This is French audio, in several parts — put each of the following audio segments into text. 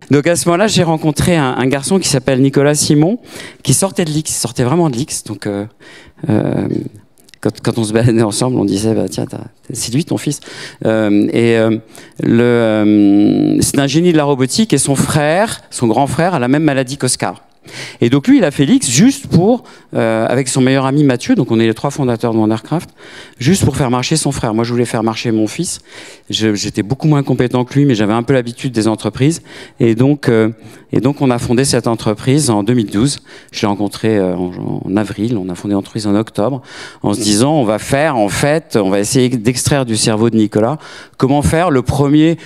Donc à ce moment-là, j'ai rencontré un garçon qui s'appelle Nicolas Simon, qui sortait de l'X, sortait vraiment de l'X. Donc quand on se baladait ensemble, on disait bah, tiens, c'est lui ton fils. C'est un génie de la robotique et son grand frère, a la même maladie qu'Oscar. Et donc lui, il a fait l'X juste pour, avec son meilleur ami Mathieu, donc on est les 3 fondateurs de Wondercraft, juste pour faire marcher son frère. Moi, je voulais faire marcher mon fils. J'étais beaucoup moins compétent que lui, mais j'avais un peu l'habitude des entreprises. Et donc, on a fondé cette entreprise en 2012. Je l'ai rencontré en avril. On a fondé l'entreprise en octobre, en se disant, on va essayer d'extraire du cerveau de Nicolas comment faire le premier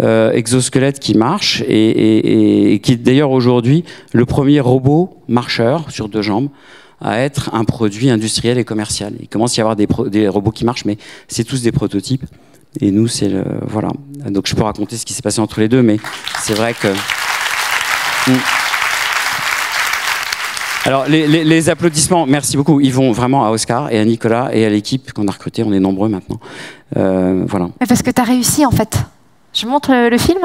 exosquelette qui marche et qui est d'ailleurs aujourd'hui le premier robot marcheur sur 2 jambes à être un produit industriel et commercial. Il commence à y avoir des robots qui marchent, mais c'est tous des prototypes. Et nous, c'est le... Voilà. Donc je peux raconter ce qui s'est passé entre les deux, mais c'est vrai que... Alors, les applaudissements, merci beaucoup. Ils vont vraiment à Oscar et à Nicolas et à l'équipe qu'on a recrutée. On est nombreux maintenant. Voilà. Parce que tu as réussi, en fait. Je montre le film?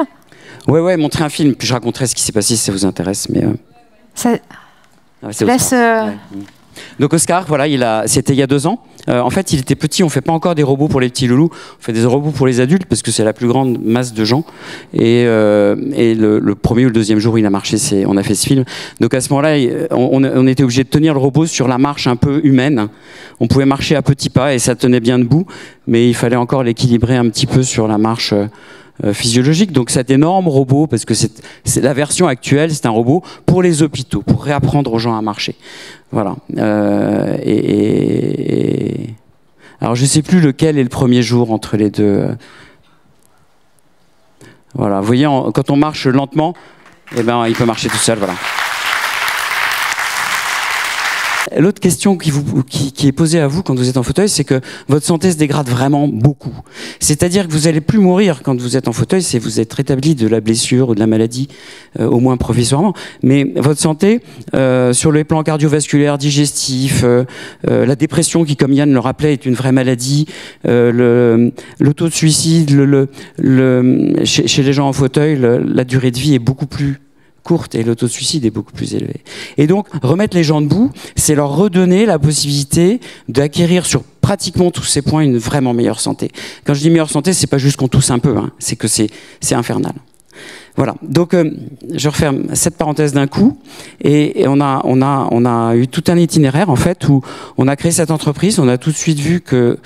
Ouais, montrer un film, puis je raconterai ce qui s'est passé si ça vous intéresse. Mais laisse. Donc Oscar, voilà, c'était il y a 2 ans. En fait, il était petit. On fait pas encore des robots pour les petits loulous. On fait des robots pour les adultes parce que c'est la plus grande masse de gens. Et le premier ou le deuxième jour où il a marché, on a fait ce film. Donc à ce moment-là, on était obligé de tenir le robot sur la marche un peu humaine. On pouvait marcher à petits pas et ça tenait bien debout, mais il fallait encore l'équilibrer un petit peu sur la marche physiologique. Donc cet énorme robot, parce que c'est la version actuelle, c'est un robot pour les hôpitaux, pour réapprendre aux gens à marcher. Voilà. Alors je sais plus lequel est le premier jour entre les deux. Voilà. Vous voyez, quand on marche lentement, eh ben, il peut marcher tout seul. Voilà. L'autre question qui est posée à vous quand vous êtes en fauteuil, c'est que votre santé se dégrade vraiment beaucoup. C'est-à-dire que vous n'allez plus mourir quand vous êtes en fauteuil, si vous êtes rétabli de la blessure ou de la maladie, au moins provisoirement. Mais votre santé, sur les plans cardiovasculaires, digestifs, la dépression qui, comme Yann le rappelait, est une vraie maladie, le taux de suicide, chez les gens en fauteuil, la durée de vie est beaucoup plus courte et le taux de suicide est beaucoup plus élevé. Et donc, remettre les gens debout, c'est leur redonner la possibilité d'acquérir sur pratiquement tous ces points une vraiment meilleure santé. Quand je dis meilleure santé, c'est pas juste qu'on tousse un peu, hein, c'est que c'est infernal. Voilà. Donc, je referme cette parenthèse d'un coup, et on a eu tout un itinéraire en fait où on a créé cette entreprise. On a tout de suite vu que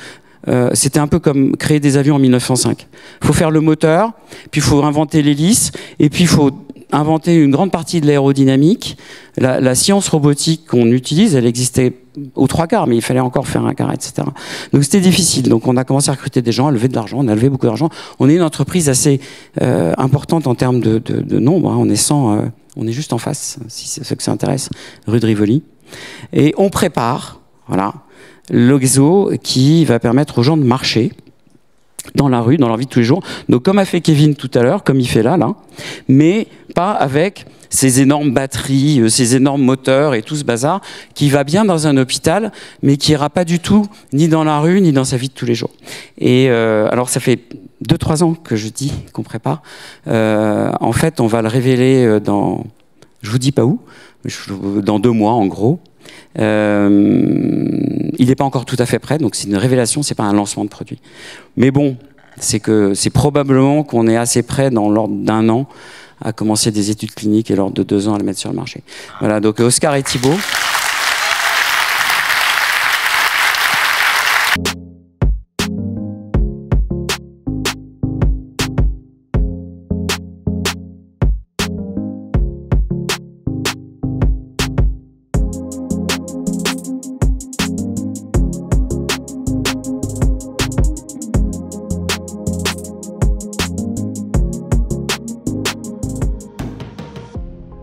c'était un peu comme créer des avions en 1905. Il faut faire le moteur, puis il faut inventer l'hélice, et puis il faut inventer une grande partie de l'aérodynamique. La science robotique qu'on utilise, elle existait aux 3/4, mais il fallait encore faire un quart, etc. Donc c'était difficile. Donc on a commencé à recruter des gens, à lever de l'argent, on a levé beaucoup d'argent. On est une entreprise assez importante en termes de nombre. Hein. On est 100, on est juste en face, si c'est ceux que ça intéresse, rue de Rivoli. Et on prépare, voilà, l'Oxo qui va permettre aux gens de marcher dans la rue, dans leur vie de tous les jours. Donc comme a fait Kevin tout à l'heure, comme il fait là, mais pas avec ces énormes batteries, ces énormes moteurs et tout ce bazar qui va bien dans un hôpital, mais qui ira pas du tout ni dans la rue, ni dans sa vie de tous les jours. Et alors ça fait 2-3 ans que je dis qu'on prépare. En fait, on va le révéler dans... Je vous dis pas où, dans 2 mois en gros. Il n'est pas encore tout à fait prêt, donc c'est une révélation, c'est pas un lancement de produit. Mais bon, c'est probablement qu'on est assez prêt dans l'ordre d'1 an à commencer des études cliniques et l'ordre de 2 ans à le mettre sur le marché. Voilà, donc Oscar et Thibaut.